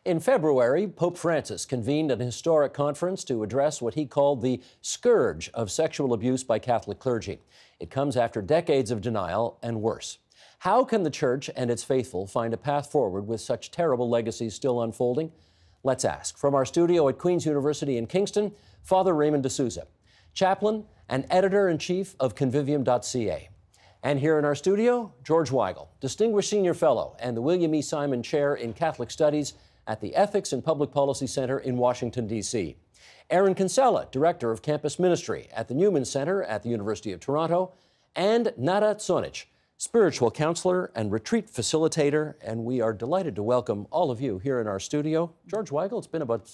In February, Pope Francis convened an historic conference to address what he called the scourge of sexual abuse by Catholic clergy. It comes after decades of denial and worse. How can the Church and its faithful find a path forward with such terrible legacies still unfolding? Let's ask. From our studio at Queen's University in Kingston, Father Raymond de Souza, chaplain and editor-in-chief of Convivium.ca. And here in our studio, George Weigel, Distinguished Senior Fellow and the William E. Simon Chair in Catholic Studies at the Ethics and Public Policy Center in Washington, D.C. Aaron Kinsella, Director of Campus Ministry at the Newman Center at the University of Toronto, and Nada Tsonic, Spiritual Counselor and Retreat Facilitator, and we are delighted to welcome all of you here in our studio. George Weigel, it's been about,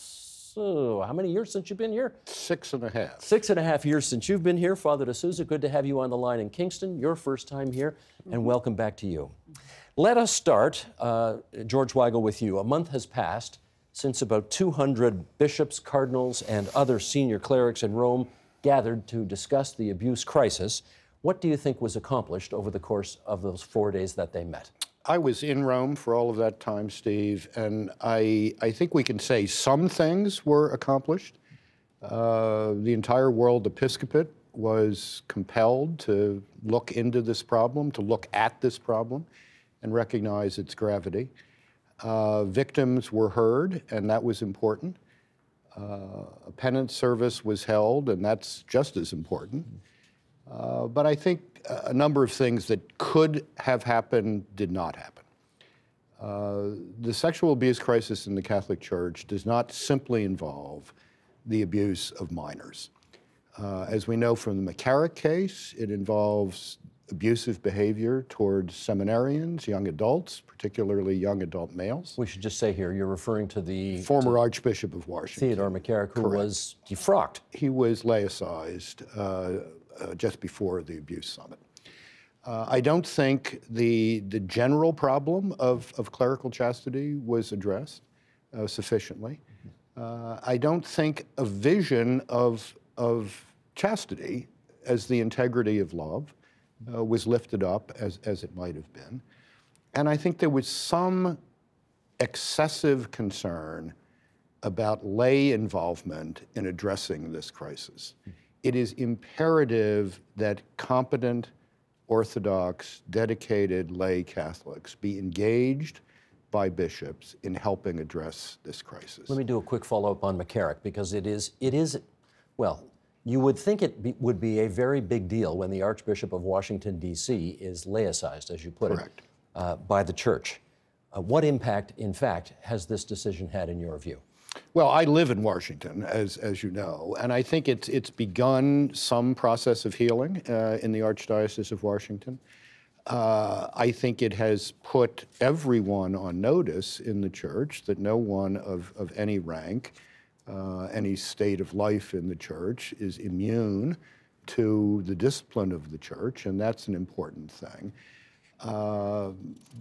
how many years since you've been here? 6.5. 6.5 years since you've been here. Father de Souza, good to have you on the line in Kingston, your first time here, and welcome back to you. Let us start, George Weigel, with you. A month has passed since about 200 bishops, cardinals, and other senior clerics in Rome gathered to discuss the abuse crisis. What do you think was accomplished over the course of those 4 days that they met? I was in Rome for all of that time, Steve, and I think we can say some things were accomplished. The entire world episcopate was compelled to look into this problem, to look at this problem, and recognize its gravity. Victims were heard, and that was important. A penance service was held, and that's just as important. But I think a number of things that could have happened did not happen. The sexual abuse crisis in the Catholic Church does not simply involve the abuse of minors. As we know from the McCarrick case, it involves abusive behavior towards seminarians, young adults, particularly young adult males. We should just say here, you're referring to the former Archbishop of Washington, Theodore McCarrick, who was defrocked. He was laicized just before the abuse summit. I don't think the general problem of clerical chastity was addressed sufficiently. I don't think a vision of chastity as the integrity of love was lifted up as it might have been. And I think there was some excessive concern about lay involvement in addressing this crisis. It is imperative that competent, orthodox, dedicated lay Catholics be engaged by bishops in helping address this crisis. Let me do a quick follow-up on McCarrick, because it is, well, you would think it would be a very big deal when the Archbishop of Washington, D.C. is laicized, as you put Correct. it, by the Church. What impact, in fact, has this decision had in your view? Well, I live in Washington, as you know, and I think it's begun some process of healing in the Archdiocese of Washington. I think it has put everyone on notice in the Church that no one of any rank, any state of life in the Church is immune to the discipline of the Church, and that's an important thing.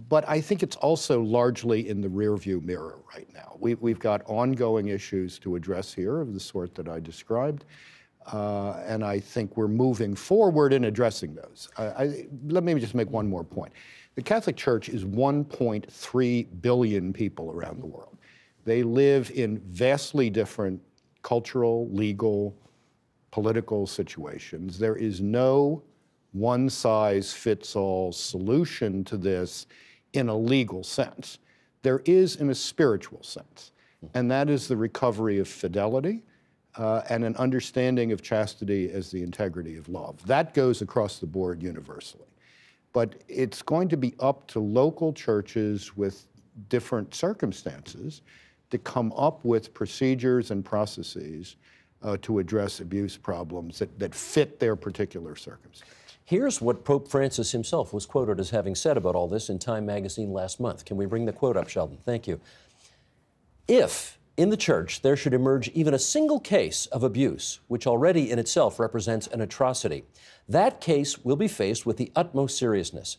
But I think it's also largely in the rearview mirror right now. We've got ongoing issues to address here of the sort that I described, and I think we're moving forward in addressing those. Let me just make one more point. The Catholic Church is 1.3 billion people around the world. They live in vastly different cultural, legal, political situations. There is no one-size-fits-all solution to this in a legal sense. There is in a spiritual sense, and that is the recovery of fidelity and an understanding of chastity as the integrity of love. That goes across the board universally. But it's going to be up to local churches with different circumstances to come up with procedures and processes to address abuse problems that fit their particular circumstances. Here's what Pope Francis himself was quoted as having said about all this in Time magazine last month. Can we bring the quote up, Sheldon? Thank you. If in the Church there should emerge even a single case of abuse, which already in itself represents an atrocity, that case will be faced with the utmost seriousness.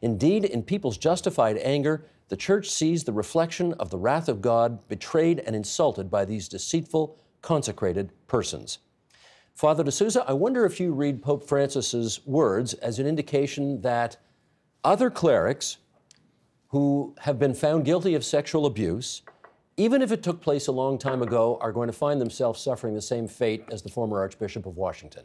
Indeed, in people's justified anger, the Church sees the reflection of the wrath of God betrayed and insulted by these deceitful, consecrated persons. Father de Souza, I wonder if you read Pope Francis's words as an indication that other clerics who have been found guilty of sexual abuse even if it took place a long time ago, are going to find themselves suffering the same fate as the former Archbishop of Washington?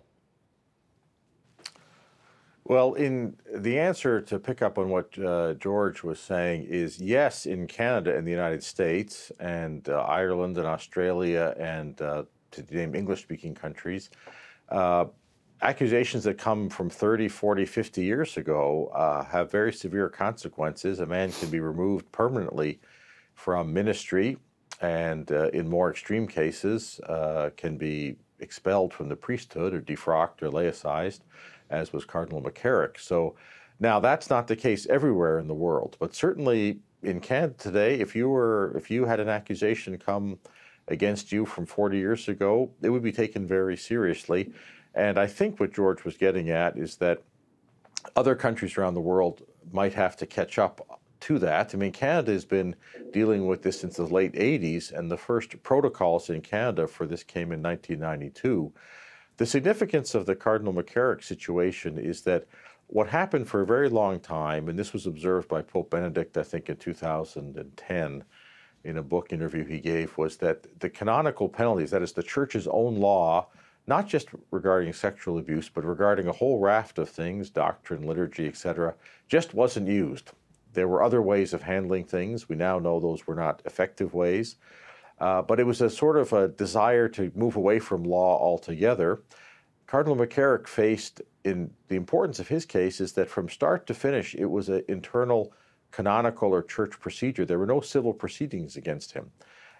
Well, in the answer, to pick up on what George was saying, is yes, in Canada and the United States and Ireland and Australia and to name English-speaking countries, accusations that come from 30, 40, 50 years ago have very severe consequences. A man can be removed permanently from ministry and in more extreme cases can be expelled from the priesthood or defrocked or laicized, as was Cardinal McCarrick. So now that's not the case everywhere in the world, but certainly in Canada today, if you had an accusation come against you from 40 years ago, it would be taken very seriously. And I think what George was getting at is that other countries around the world might have to catch up to that. I mean, Canada has been dealing with this since the late 80s, and the first protocols in Canada for this came in 1992. The significance of the Cardinal McCarrick situation is that what happened for a very long time, and this was observed by Pope Benedict, I think, in 2010, in a book interview he gave, was that the canonical penalties, that is the Church's own law, not just regarding sexual abuse, but regarding a whole raft of things, doctrine, liturgy, etc., just wasn't used. There were other ways of handling things. We now know those were not effective ways. But it was a sort of a desire to move away from law altogether. Cardinal McCarrick faced, in the importance of his case, is that from start to finish, it was an internal canonical or church procedure. There were no civil proceedings against him.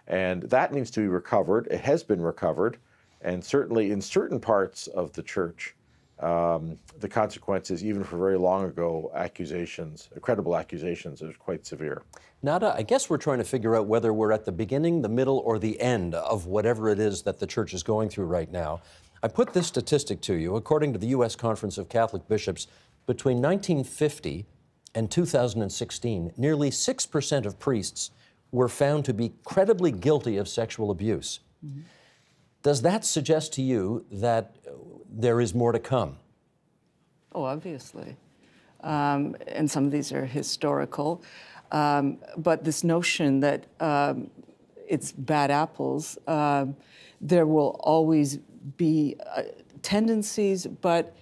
And that needs to be recovered. It has been recovered. And certainly in certain parts of the church, the consequences, even for very long ago, accusations, credible accusations, are quite severe. Nada, I guess we're trying to figure out whether we're at the beginning, the middle, or the end of whatever it is that the church is going through right now. I put this statistic to you. According to the U.S. Conference of Catholic Bishops, between 1950 and 2016, nearly 6% of priests were found to be credibly guilty of sexual abuse. Mm-hmm. Does that suggest to you that there is more to come? Oh, obviously. And some of these are historical. But this notion that it's bad apples, there will always be tendencies, but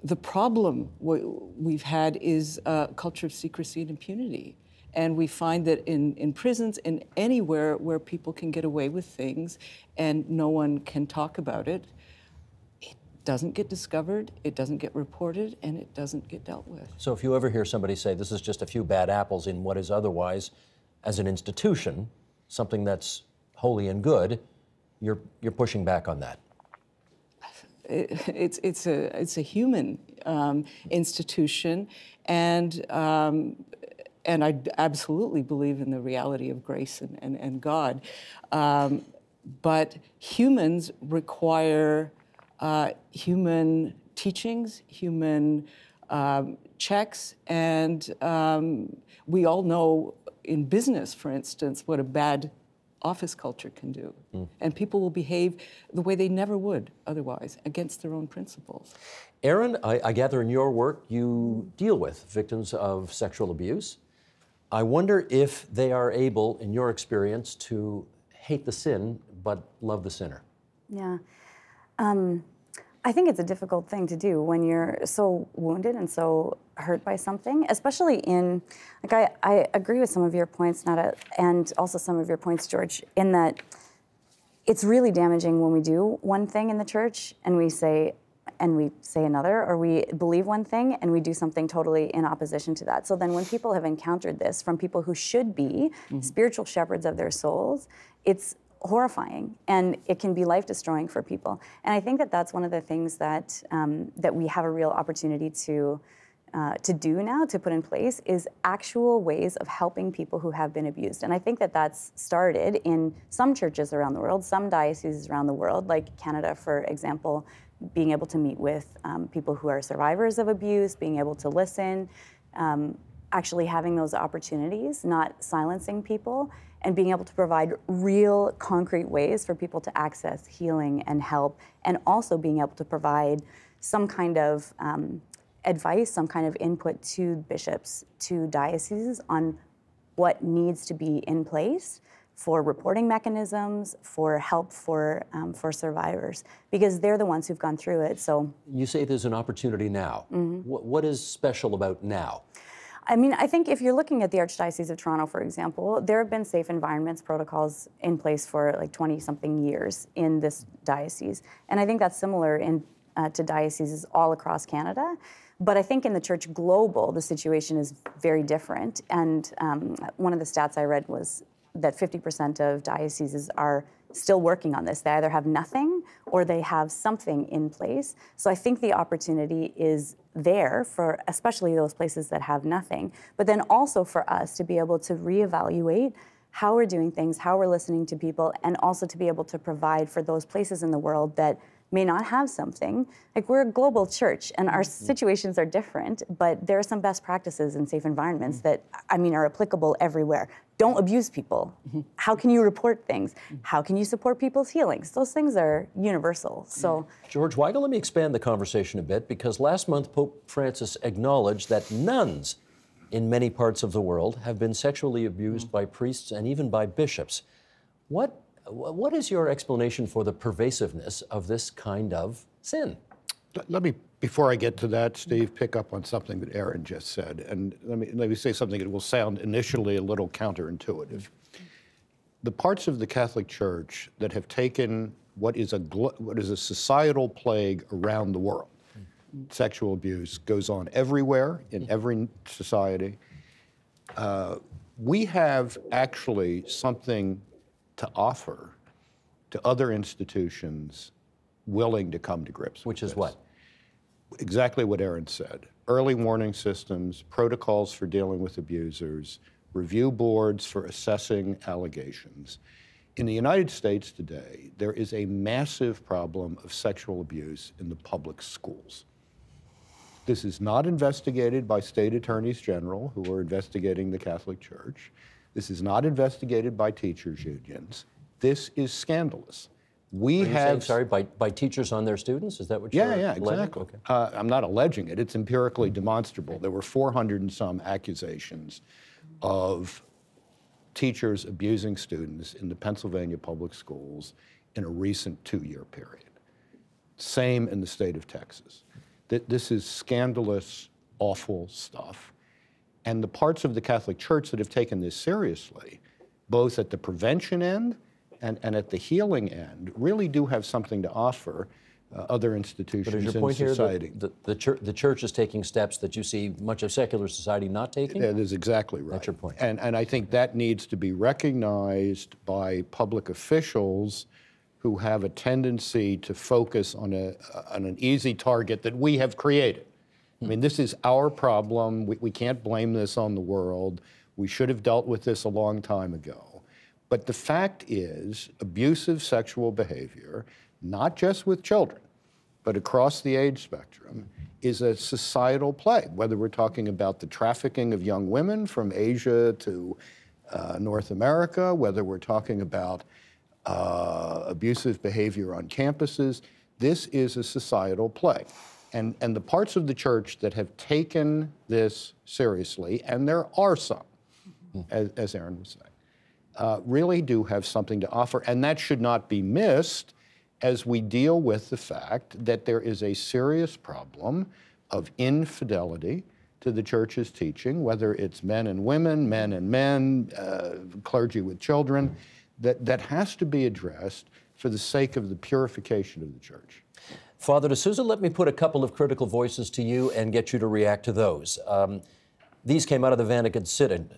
the problem we've had is a culture of secrecy and impunity. And we find that in prisons and anywhere where people can get away with things and no one can talk about it, it doesn't get discovered, it doesn't get reported, and it doesn't get dealt with. So if you ever hear somebody say this is just a few bad apples in what is otherwise, as an institution, something that's holy and good, you're pushing back on that. It's a human institution, and I absolutely believe in the reality of grace and God. But humans require human teachings, human checks, and we all know in business, for instance, what a bad office culture can do. And people will behave the way they never would otherwise, against their own principles. Aaron, I gather in your work you deal with victims of sexual abuse. I wonder if they are able, in your experience, to hate the sin but love the sinner. Yeah. I think it's a difficult thing to do when you're so wounded and so hurt by something, especially in, like, I agree with some of your points, Nada, and also some of your points, George, in that it's really damaging when we do one thing in the church and we say another, or we believe one thing and we do something totally in opposition to that. So then when people have encountered this from people who should be spiritual shepherds of their souls, it's horrifying, and it can be life-destroying for people. And I think that that's one of the things that that we have a real opportunity to do now, to put in place, is actual ways of helping people who have been abused. And I think that that's started in some churches around the world, some dioceses around the world, like Canada, for example, being able to meet with people who are survivors of abuse, being able to listen, actually having those opportunities, not silencing people, and being able to provide real, concrete ways for people to access healing and help, and also being able to provide some kind of advice, some kind of input to bishops, to dioceses on what needs to be in place for reporting mechanisms, for help for survivors, because they're the ones who've gone through it. So you say there's an opportunity now. What is special about now? I mean, I think if you're looking at the Archdiocese of Toronto, for example, there have been safe environments protocols in place for like 20-something years in this diocese. And I think that's similar to dioceses all across Canada. But I think in the Church Global, the situation is very different. And one of the stats I read was that 50% of dioceses are still working on this. They either have nothing or they have something in place. So I think the opportunity is there for especially those places that have nothing, but then also for us to be able to reevaluate how we're doing things, how we're listening to people, and also to be able to provide for those places in the world that may not have something. Like, we're a global church and our situations are different, but there are some best practices in safe environments that, I mean, are applicable everywhere. Don't abuse people. How can you report things? How can you support people's healings? Those things are universal. So, George Weigel, let me expand the conversation a bit, because last month Pope Francis acknowledged that nuns in many parts of the world have been sexually abused by priests and even by bishops. What is your explanation for the pervasiveness of this kind of sin? Let me, before I get to that, Steve, pick up on something that Aaron just said. And let me say something that will sound initially a little counterintuitive. The parts of the Catholic Church that have taken what is a societal plague around the world, sexual abuse goes on everywhere, in every society. We have actually something to offer to other institutions willing to come to grips with Which is this. what? Exactly what Aaron said. Early warning systems, protocols for dealing with abusers, review boards for assessing allegations. In the United States today, there is a massive problem of sexual abuse in the public schools. This is not investigated by state attorneys general who are investigating the Catholic Church. This is not investigated by teachers' unions. This is scandalous. We have... Sorry, by teachers on their students? Is that what you're alleging? Exactly. Okay. I'm not alleging it. It's empirically demonstrable. There were 400 and some accusations of teachers abusing students in the Pennsylvania public schools in a recent 2-year period. Same in the state of Texas. This is scandalous, awful stuff. And the parts of the Catholic Church that have taken this seriously, both at the prevention end and at the healing end, really do have something to offer other institutions in society. But is your point here that the church is taking steps that you see much of secular society not taking? That is exactly right. That's your point. And I think that needs to be recognized by public officials who have a tendency to focus on an easy target that we have created. I mean, this is our problem. We can't blame this on the world. We should have dealt with this a long time ago. But the fact is, abusive sexual behavior, not just with children, but across the age spectrum, is a societal plague, whether we're talking about the trafficking of young women from Asia to North America, whether we're talking about abusive behavior on campuses. This is a societal plague. And the parts of the church that have taken this seriously, and there are some, as Aaron was saying, really do have something to offer. And that should not be missed as we deal with the fact that there is a serious problem of infidelity to the church's teaching, whether it's men and women, men and men, clergy with children, that has to be addressed for the sake of the purification of the church. Father Souza, let me put a couple of critical voices to you and get you to react to those. These came out of the Vatican Synod.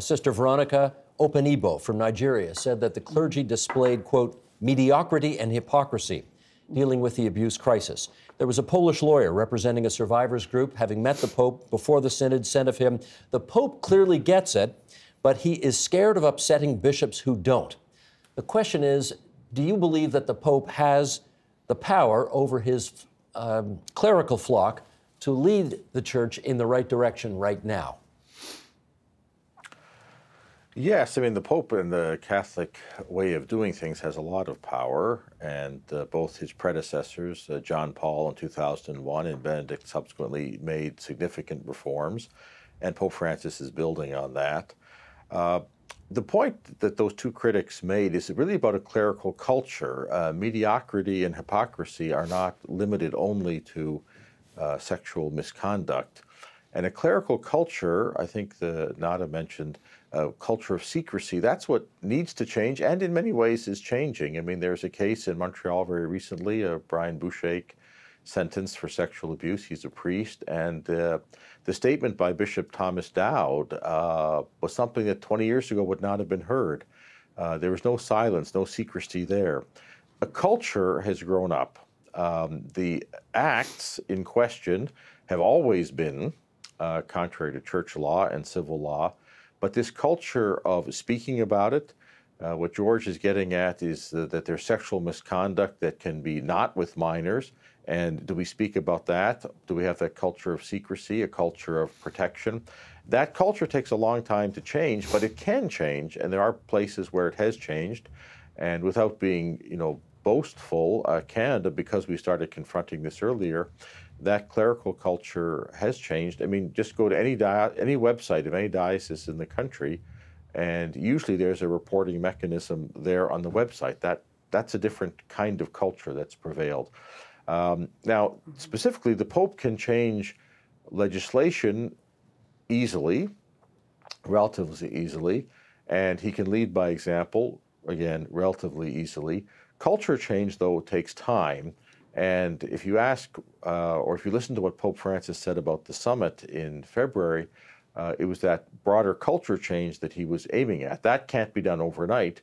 Sister Veronica Openibo from Nigeria said that the clergy displayed, quote, mediocrity and hypocrisy dealing with the abuse crisis. There was a Polish lawyer representing a survivors group, having met the Pope before the Synod, said of him, the Pope clearly gets it, but he is scared of upsetting bishops who don't. The question is, do you believe that the Pope has the power over his clerical flock to lead the church in the right direction right now? Yes, I mean, the Pope in the Catholic way of doing things has a lot of power, and both his predecessors, John Paul in 2001 and Benedict subsequently made significant reforms, and Pope Francis is building on that. the point that those two critics made is really about a clerical culture. Mediocrity and hypocrisy are not limited only to sexual misconduct. And a clerical culture, I think the Nada mentioned, culture of secrecy, that's what needs to change, and in many ways is changing. I mean, there's a case in Montreal very recently, Brian Bouchek, sentenced for sexual abuse. He's a priest, and the statement by Bishop Thomas Dowd was something that 20 years ago would not have been heard. There was no silence, no secrecy there. A culture has grown up. The acts in question have always been contrary to church law and civil law, but this culture of speaking about it, what George is getting at is that there's sexual misconduct that can be not with minors. And do we speak about that? Do we have that culture of secrecy, a culture of protection? That culture takes a long time to change, but it can change, and there are places where it has changed. And without being, boastful, Canada, because we started confronting this earlier, that clerical culture has changed. I mean, just go to any website of any diocese in the country, and usually there's a reporting mechanism there on the website. That's a different kind of culture that's prevailed. Now, specifically, the Pope can change legislation easily, relatively easily, and he can lead by example, again, relatively easily. Culture change, though, takes time. And if you ask, or if you listen to what Pope Francis said about the summit in February, it was that broader culture change that he was aiming at. That can't be done overnight,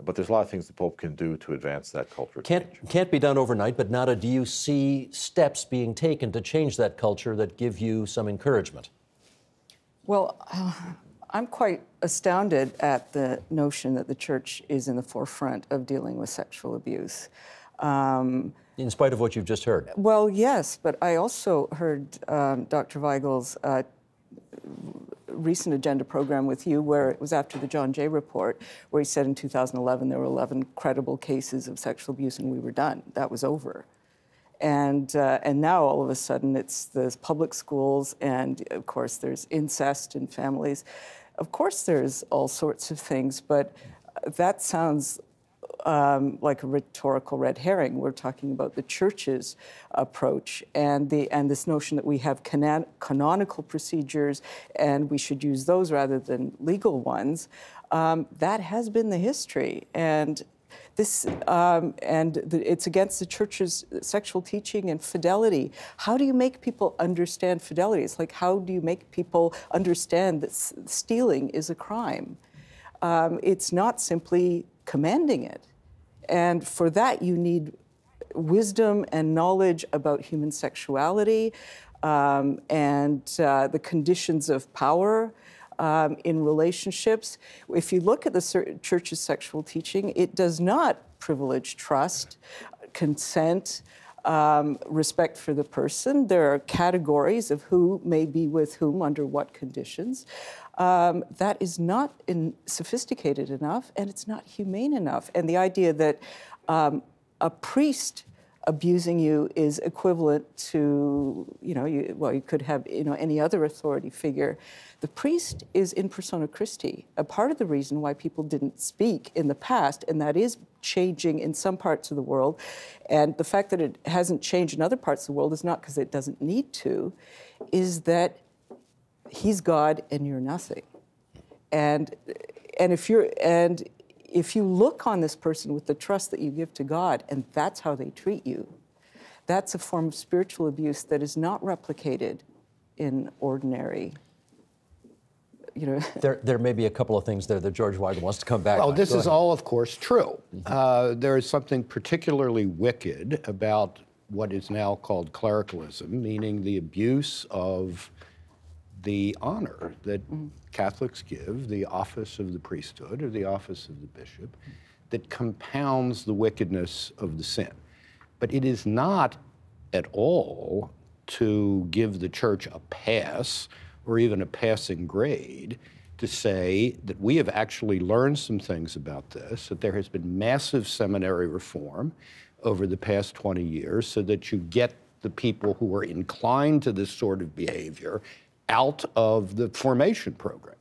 but there's a lot of things the Pope can do to advance that culture change. Can't be done overnight, but Nada, do you see steps being taken to change that culture that give you some encouragement? Well, I'm quite astounded at the notion that the Church is in the forefront of dealing with sexual abuse. In spite of what you've just heard? Well, yes, but I also heard Dr. Weigel's recent agenda program with you, where it was after the John Jay report, where he said in 2011 there were 11 credible cases of sexual abuse and we were done. That was over. And now all of a sudden it's the public schools, and of course there's incest in families. Of course there's all sorts of things, but that sounds like a rhetorical red herring. We're talking about the Church's approach and this notion that we have canonical procedures and we should use those rather than legal ones. That has been the history, and this it's against the Church's sexual teaching and fidelity. How do you make people understand fidelity? It's like, how do you make people understand that stealing is a crime? It's not simply commanding it. And for that, you need wisdom and knowledge about human sexuality and the conditions of power in relationships. If you look at the Church's sexual teaching, it does not privilege trust, consent, respect for the person. There are categories of who may be with whom under what conditions. That is not sophisticated enough, and it's not humane enough. And the idea that a priest abusing you is equivalent to, you could have, any other authority figure. The priest is in persona Christi, a part of the reason why people didn't speak in the past, and that is changing in some parts of the world. And the fact that it hasn't changed in other parts of the world is not because it doesn't need to, is that he's God and you're nothing. And if you look on this person with the trust that you give to God, and that's how they treat you, that's a form of spiritual abuse that is not replicated in ordinary, There may be a couple of things there that George Weigel wants to come back on. Well, this is all, of course, true. There is something particularly wicked about what is now called clericalism, meaning the abuse of the honor that Catholics give, the office of the priesthood or the office of the bishop, that compounds the wickedness of the sin. But it is not at all to give the Church a pass or even a passing grade to say that we have actually learned some things about this, that there has been massive seminary reform over the past 20 years so that you get the people who are inclined to this sort of behavior out of the formation program.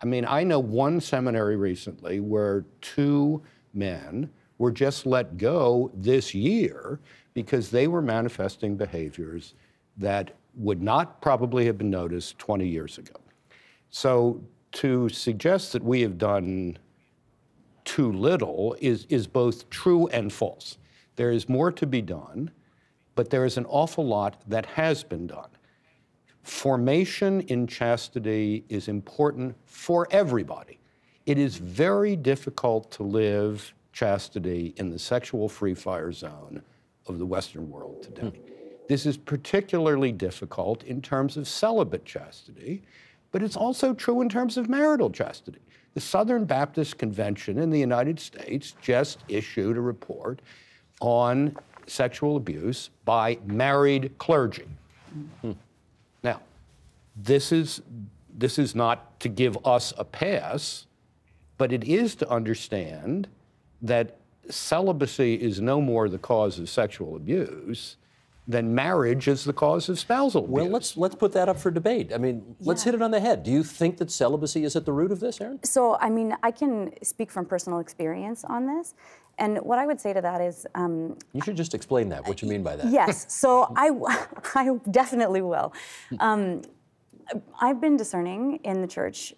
I mean, I know one seminary recently where 2 men were just let go this year because they were manifesting behaviors that would not probably have been noticed 20 years ago. So to suggest that we have done too little is both true and false. There is more to be done, but there is an awful lot that has been done. Formation in chastity is important for everybody. It is very difficult to live chastity in the sexual free fire zone of the Western world today. This is particularly difficult in terms of celibate chastity, but it's also true in terms of marital chastity. The Southern Baptist Convention in the United States just issued a report on sexual abuse by married clergy. Now, this is not to give us a pass, but it is to understand that celibacy is no more the cause of sexual abuse than marriage is the cause of spousal abuse. Well, let's put that up for debate. I mean, let's hit it on the head. Do you think that celibacy is at the root of this, Erin? So, I mean, I can speak from personal experience on this. And what I would say to that is... you should just explain that, what you mean by that. Yes, so I definitely will. I've been discerning in the church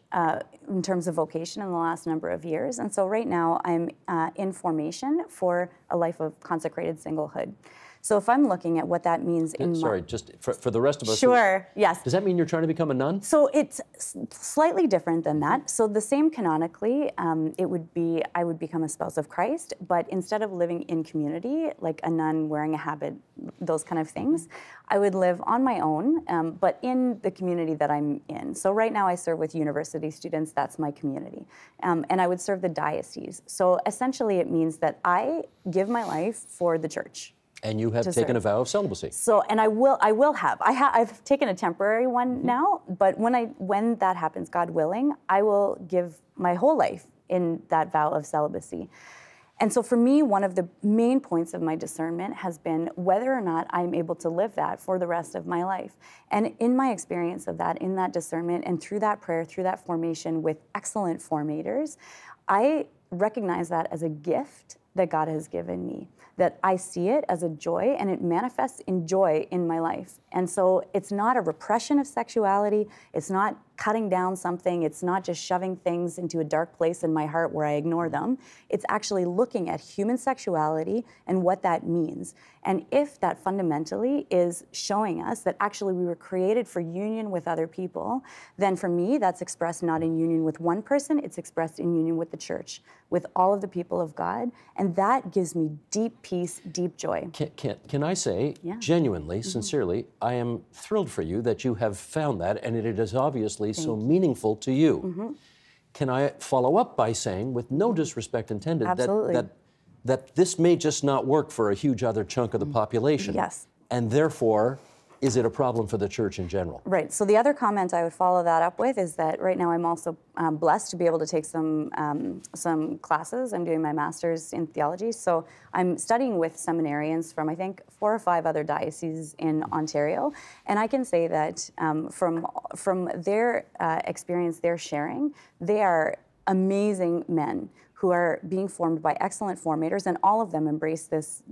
in terms of vocation in the last number of years. And so right now I'm in formation for a life of consecrated singlehood. So if I'm looking at what that means in Sorry, just for the rest of us. Sure, yes. Does that mean you're trying to become a nun? So it's slightly different than that. So the same canonically, it would be, I would become a spouse of Christ, but instead of living in community, like a nun wearing a habit, those kind of things, I would live on my own, but in the community that I'm in. So right now I serve with university students, that's my community. And I would serve the diocese. So essentially it means that I give my life for the church. And you have taken a vow of celibacy. So, and I will have. I've taken a temporary one now, but when that happens, God willing, I will give my whole life in that vow of celibacy. And so for me, one of the main points of my discernment has been whether or not I'm able to live that for the rest of my life. And in my experience of that, in that discernment, and through that prayer, through that formation with excellent formators, I recognize that as a gift that God has given me, that I see it as a joy and it manifests in joy in my life. And so it's not a repression of sexuality, it's not cutting down something, it's not just shoving things into a dark place in my heart where I ignore them. It's actually looking at human sexuality and what that means. And if that fundamentally is showing us that actually we were created for union with other people, then for me, that's expressed not in union with one person, it's expressed in union with the church, with all of the people of God. And that gives me deep peace, deep joy. Can I say, genuinely, sincerely, I am thrilled for you that you have found that, and it is obviously so meaningful to you. Can I follow up by saying, with no disrespect intended, that this may just not work for a huge other chunk of the population? Yes. And therefore, is it a problem for the church in general? Right. So the other comment I would follow that up with is that right now I'm also blessed to be able to take some classes. I'm doing my master's in theology. So I'm studying with seminarians from, I think, 4 or 5 other dioceses in Ontario. And I can say that from their experience, their sharing, they are amazing men who are being formed by excellent formators, and all of them embrace this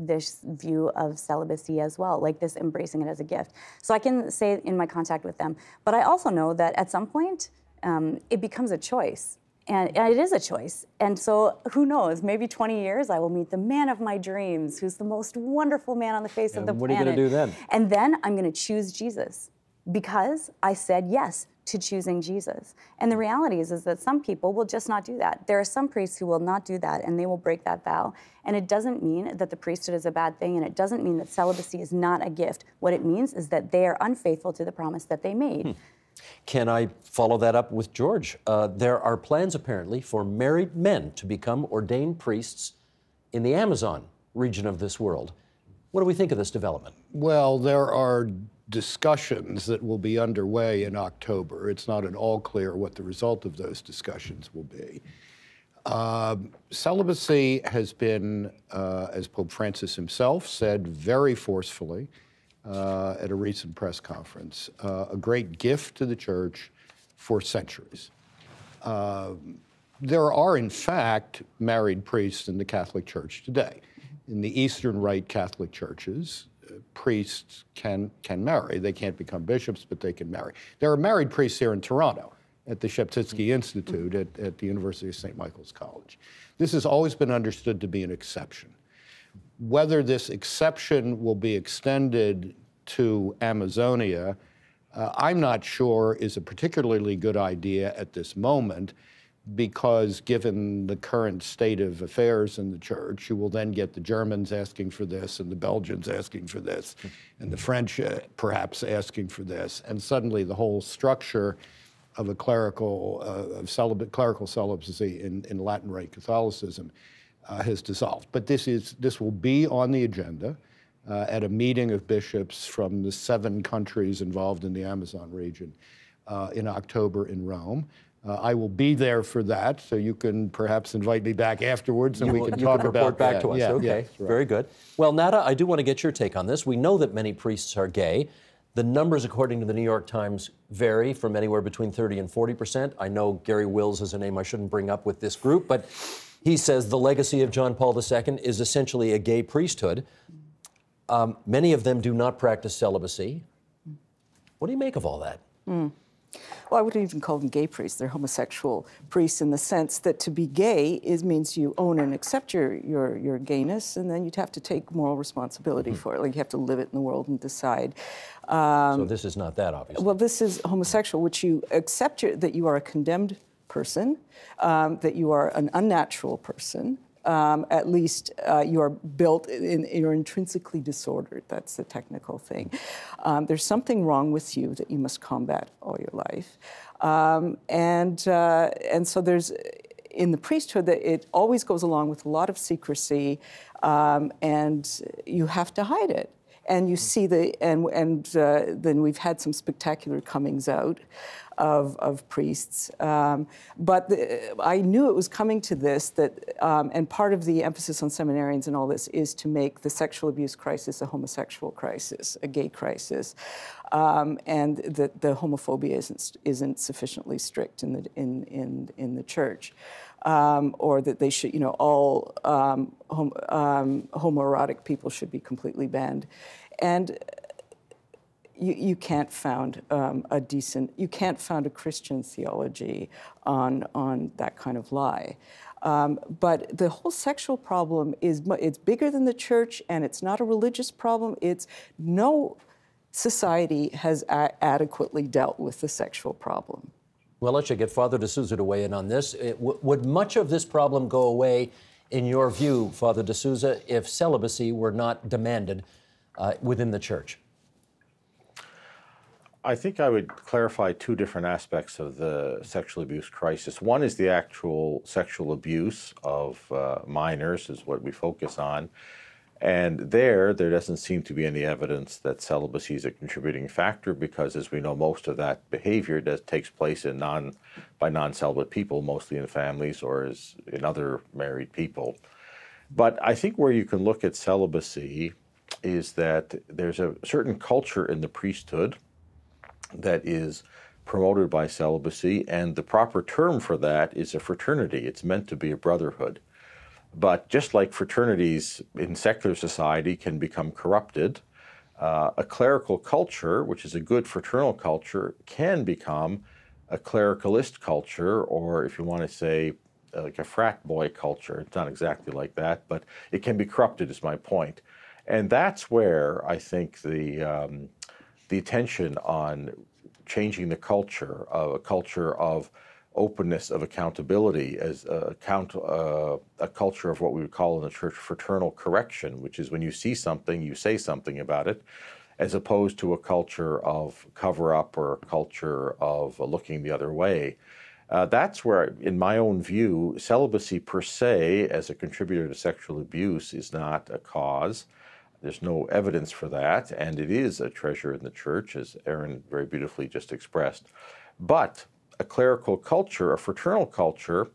view of celibacy as well, like this embracing it as a gift. So I can say in my contact with them, but I also know that at some point, it becomes a choice, and it is a choice. And so who knows, maybe 20 years, I will meet the man of my dreams, who's the most wonderful man on the face of the planet. What are you gonna do then? And then I'm gonna choose Jesus, because I said yes to choosing Jesus. And the reality is that some people will just not do that. There are some priests who will not do that, and they will break that vow. And it doesn't mean that the priesthood is a bad thing, and it doesn't mean that celibacy is not a gift. What it means is that they are unfaithful to the promise that they made. Can I follow that up with George? There are plans, apparently, for married men to become ordained priests in the Amazon region of this world. What do we think of this development? Well, there are discussions that will be underway in October. It's not at all clear what the result of those discussions will be. Celibacy has been, as Pope Francis himself said very forcefully at a recent press conference, a great gift to the Church for centuries. There are, in fact, married priests in the Catholic Church today. In the Eastern Rite Catholic churches, priests can marry. They can't become bishops, but they can marry. There are married priests here in Toronto at the Sheptytsky Institute at the University of St. Michael's College. This has always been understood to be an exception. Whether this exception will be extended to Amazonia, I'm not sure is a particularly good idea at this moment, because given the current state of affairs in the church, you will then get the Germans asking for this, and the Belgians asking for this, and the French perhaps asking for this, and suddenly the whole structure of a clerical celibacy in Latin Rite Catholicism has dissolved. But this will be on the agenda at a meeting of bishops from the 7 countries involved in the Amazon region in October in Rome. I will be there for that, so you can perhaps invite me back afterwards, and we can talk about that. Report back to us. Yeah, okay, right. Very good. Well, Nada, I do want to get your take on this. We know that many priests are gay. The numbers, according to the New York Times, vary from anywhere between 30 and 40%. I know Gary Wills is a name I shouldn't bring up with this group, but he says the legacy of John Paul II is essentially a gay priesthood. Many of them do not practice celibacy. What do you make of all that? Well, I wouldn't even call them gay priests. They're homosexual priests in the sense that to be gay means you own and accept your gayness, and then you'd have to take moral responsibility for it. Like you have to live it in the world and decide. So this is not that, obviously. Well, this is homosexual, which you accept that you are a condemned person, that you are an unnatural person. At least you are built, you're intrinsically disordered. That's the technical thing. There's something wrong with you that you must combat all your life. And so there's, in the priesthood, that it always goes along with a lot of secrecy, and you have to hide it. And you see then we've had some spectacular comings out of priests. But I knew it was coming to this, and part of the emphasis on seminarians and all this is to make the sexual abuse crisis a homosexual crisis, a gay crisis, and that the homophobia isn't sufficiently strict in the church. Or that they should, all homoerotic people should be completely banned. And you can't found you can't found a Christian theology on that kind of lie. But the whole sexual problem it's bigger than the church, and it's not a religious problem. It's no society has adequately dealt with the sexual problem. Well, let's get Father de Souza to weigh in on this. Would much of this problem go away, in your view, Father de Souza, if celibacy were not demanded within the church? I think I would clarify 2 different aspects of the sexual abuse crisis. One is the actual sexual abuse of minors, is what we focus on. And there doesn't seem to be any evidence that celibacy is a contributing factor, because, as we know, most of that behavior takes place by non-celibate people, mostly in families or in other married people. But I think where you can look at celibacy is that there's a certain culture in the priesthood that is promoted by celibacy, and the proper term for that is a fraternity. It's meant to be a brotherhood. But just like fraternities in secular society can become corrupted, a clerical culture, which is a good fraternal culture, can become a clericalist culture, or if you want to say like a frat boy culture. It's not exactly like that, but it can be corrupted, is my point. And that's where I think the attention on changing the culture of openness, of accountability, as a culture of what we would call in the church fraternal correction, which is when you see something, you say something about it, as opposed to a culture of cover-up or a culture of looking the other way. That's where, in my own view, celibacy per se, as a contributor to sexual abuse, is not a cause. There's no evidence for that, and it is a treasure in the church, as Aaron very beautifully just expressed. But a clerical culture, a fraternal culture,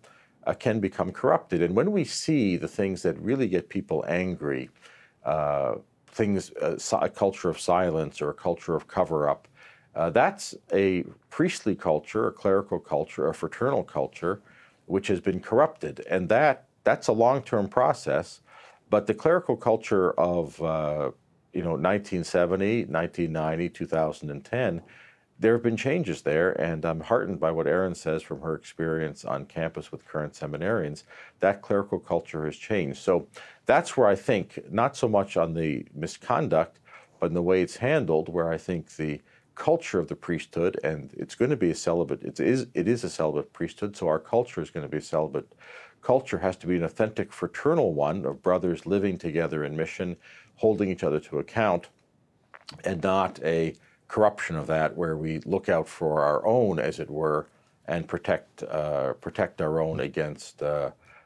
can become corrupted. And when we see the things that really get people angry, a culture of silence or a culture of cover-up, That's a priestly culture, a clerical culture, a fraternal culture, which has been corrupted. And that's a long-term process. But the clerical culture of 1970, 1990, 2010, there have been changes there, and I'm heartened by what Erin says from her experience on campus with current seminarians. That clerical culture has changed. So that's where I think, not so much on the misconduct, but in the way it's handled, where I think the culture of the priesthood, and it's going to be a celibate, it is a celibate priesthood, so our culture is going to be a celibate culture, has to be an authentic fraternal one of brothers living together in mission, holding each other to account, and not a corruption of that where we look out for our own, as it were, and protect our own against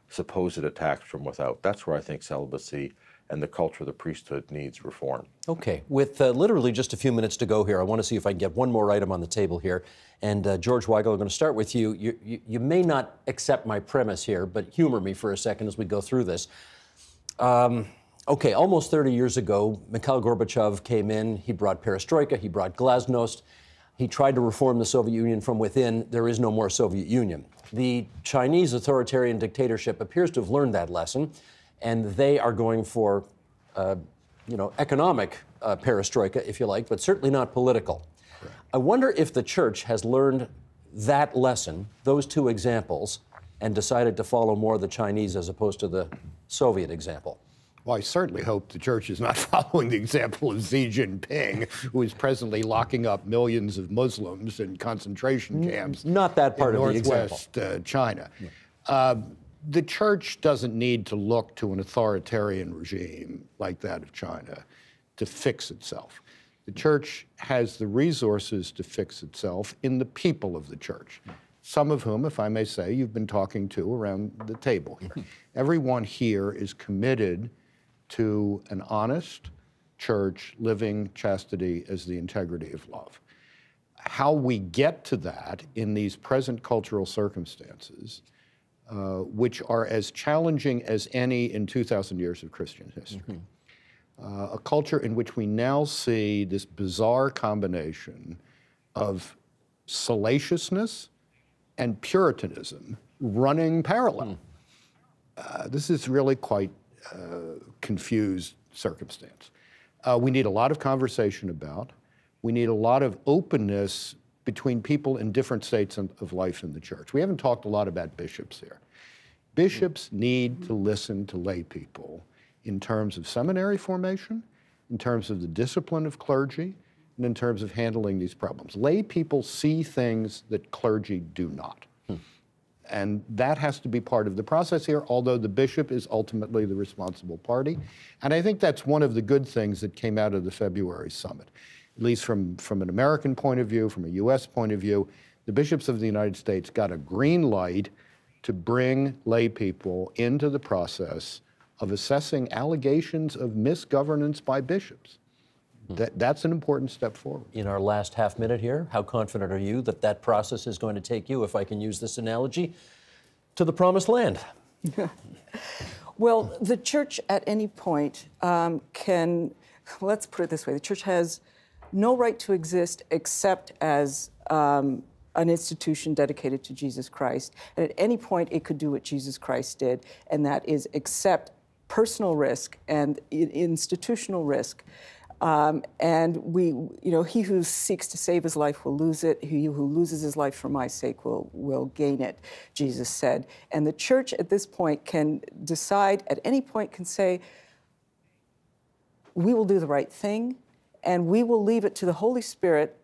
supposed attacks from without. That's where I think celibacy and the culture of the priesthood needs reform. Okay, with literally just a few minutes to go here, I want to see if I can get one more item on the table here. And George Weigel, I'm going to start with you. You may not accept my premise here, but humor me for a second as we go through this. Okay, almost 30 years ago, Mikhail Gorbachev came in. He brought perestroika, he brought glasnost. He tried to reform the Soviet Union from within. There is no more Soviet Union. The Chinese authoritarian dictatorship appears to have learned that lesson, and they are going for, economic perestroika, if you like, but certainly not political. Right. I wonder if the church has learned that lesson, those two examples, and decided to follow more the Chinese as opposed to the Soviet example. Well, I certainly hope the church is not following the example of Xi Jinping, who is presently locking up millions of Muslims in concentration camps. Not that part of the example. Northwest China. Yeah. The church doesn't need to look to an authoritarian regime like that of China to fix itself. The church has the resources to fix itself in the people of the church, some of whom, if I may say, you've been talking to around the table here. Everyone here is committed to an honest church living chastity as the integrity of love. How we get to that in these present cultural circumstances, which are as challenging as any in 2,000 years of Christian history. A culture in which we now see this bizarre combination of salaciousness and Puritanism running parallel. This is really quite confused circumstance. We need a lot of conversation about. We need a lot of openness between people in different states of life in the church. We haven't talked a lot about bishops here. Bishops need to listen to lay people in terms of seminary formation, in terms of the discipline of clergy, and in terms of handling these problems. Lay people see things that clergy do not. And that has to be part of the process here, although the bishop is ultimately the responsible party. And I think that's one of the good things that came out of the February summit. At least from an American point of view, from a US point of view, the bishops of the United States got a green light to bring lay people into the process of assessing allegations of misgovernance by bishops. That's an important step forward. In our last half minute here, how confident are you that that process is going to take you, if I can use this analogy, to the promised land? Well, the church at any point let's put it this way, the church has no right to exist except as an institution dedicated to Jesus Christ. And at any point, it could do what Jesus Christ did, and that is accept personal risk and institutional risk. And he who seeks to save his life will lose it. He who loses his life for my sake will gain it, Jesus said. And the church at this point can decide, at any point can say, we will do the right thing, and we will leave it to the Holy Spirit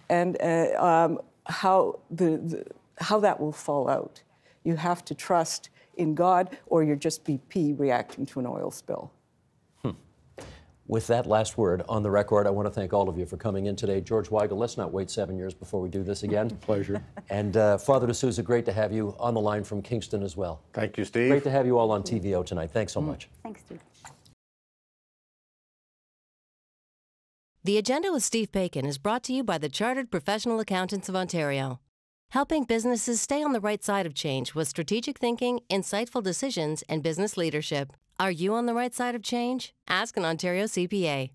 and how that will fall out. You have to trust in God, or you're just BP reacting to an oil spill. With that last word on the record, I want to thank all of you for coming in today. George Weigel, let's not wait 7 years before we do this again. Pleasure. And Father Souza, great to have you on the line from Kingston as well. Thank you, Steve. Great to have you all on TVO tonight. Thanks so much. Thanks, Steve. The Agenda with Steve Bacon is brought to you by the Chartered Professional Accountants of Ontario, helping businesses stay on the right side of change with strategic thinking, insightful decisions, and business leadership. Are you on the right side of change? Ask an Ontario CPA.